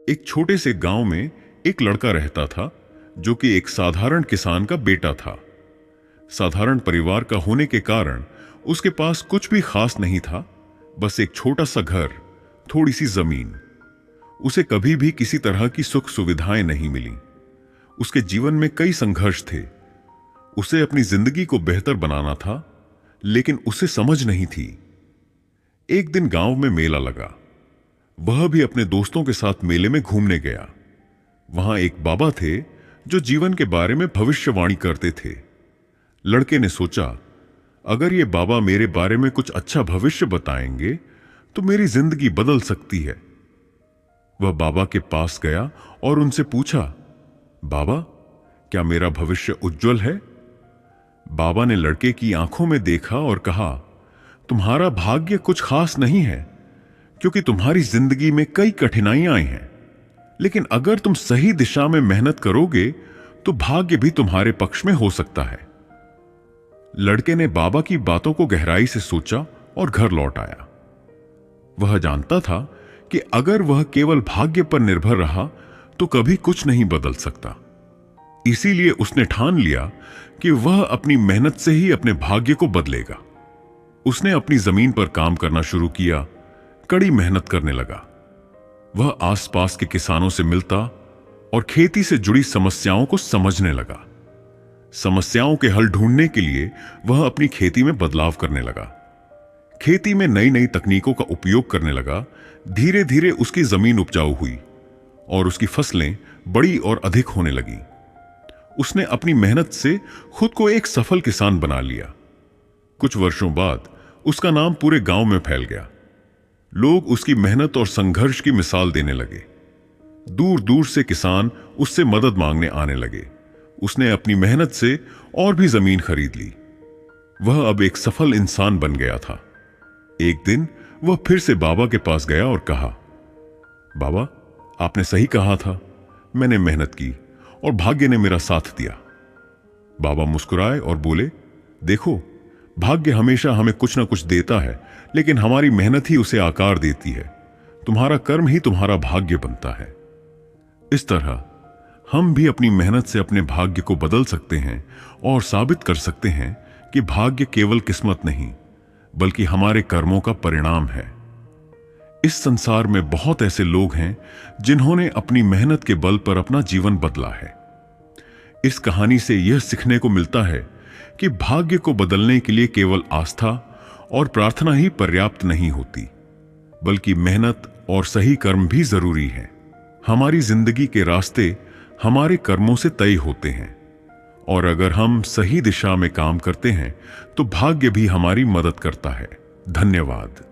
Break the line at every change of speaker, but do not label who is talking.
एक छोटे से गांव में एक लड़का रहता था जो कि एक साधारण किसान का बेटा था। साधारण परिवार का होने के कारण उसके पास कुछ भी खास नहीं था, बस एक छोटा सा घर, थोड़ी सी जमीन। उसे कभी भी किसी तरह की सुख सुविधाएं नहीं मिली। उसके जीवन में कई संघर्ष थे। उसे अपनी जिंदगी को बेहतर बनाना था, लेकिन उसे समझ नहीं थी। एक दिन गांव में मेला लगा। वह भी अपने दोस्तों के साथ मेले में घूमने गया। वहां एक बाबा थे जो जीवन के बारे में भविष्यवाणी करते थे। लड़के ने सोचा, अगर ये बाबा मेरे बारे में कुछ अच्छा भविष्य बताएंगे तो मेरी जिंदगी बदल सकती है। वह बाबा के पास गया और उनसे पूछा, बाबा, क्या मेरा भविष्य उज्जवल है? बाबा ने लड़के की आंखों में देखा और कहा, तुम्हारा भाग्य कुछ खास नहीं है, क्योंकि तुम्हारी जिंदगी में कई कठिनाइयां आई हैं। लेकिन अगर तुम सही दिशा में मेहनत करोगे तो भाग्य भी तुम्हारे पक्ष में हो सकता है। लड़के ने बाबा की बातों को गहराई से सोचा और घर लौट आया। वह जानता था कि अगर वह केवल भाग्य पर निर्भर रहा तो कभी कुछ नहीं बदल सकता। इसीलिए उसने ठान लिया कि वह अपनी मेहनत से ही अपने भाग्य को बदलेगा। उसने अपनी जमीन पर काम करना शुरू किया, कड़ी मेहनत करने लगा। वह आसपास के किसानों से मिलता और खेती से जुड़ी समस्याओं को समझने लगा। समस्याओं के हल ढूंढने के लिए वह अपनी खेती में बदलाव करने लगा। खेती में नई नई तकनीकों का उपयोग करने लगा। धीरे धीरे उसकी जमीन उपजाऊ हुई और उसकी फसलें बड़ी और अधिक होने लगी। उसने अपनी मेहनत से खुद को एक सफल किसान बना लिया। कुछ वर्षों बाद उसका नाम पूरे गांव में फैल गया। लोग उसकी मेहनत और संघर्ष की मिसाल देने लगे। दूर दूर से किसान उससे मदद मांगने आने लगे। उसने अपनी मेहनत से और भी जमीन खरीद ली। वह अब एक सफल इंसान बन गया था। एक दिन वह फिर से बाबा के पास गया और कहा, बाबा, आपने सही कहा था। मैंने मेहनत की और भाग्य ने मेरा साथ दिया। बाबा मुस्कुराए और बोले, देखो, भाग्य हमेशा हमें कुछ ना कुछ देता है, लेकिन हमारी मेहनत ही उसे आकार देती है। तुम्हारा कर्म ही तुम्हारा भाग्य बनता है। इस तरह हम भी अपनी मेहनत से अपने भाग्य को बदल सकते हैं और साबित कर सकते हैं कि भाग्य केवल किस्मत नहीं, बल्कि हमारे कर्मों का परिणाम है। इस संसार में बहुत ऐसे लोग हैं जिन्होंने अपनी मेहनत के बल पर अपना जीवन बदला है। इस कहानी से यह सीखने को मिलता है कि भाग्य को बदलने के लिए केवल आस्था और प्रार्थना ही पर्याप्त नहीं होती, बल्कि मेहनत और सही कर्म भी जरूरी है। हमारी जिंदगी के रास्ते हमारे कर्मों से तय होते हैं, और अगर हम सही दिशा में काम करते हैं तो भाग्य भी हमारी मदद करता है। धन्यवाद।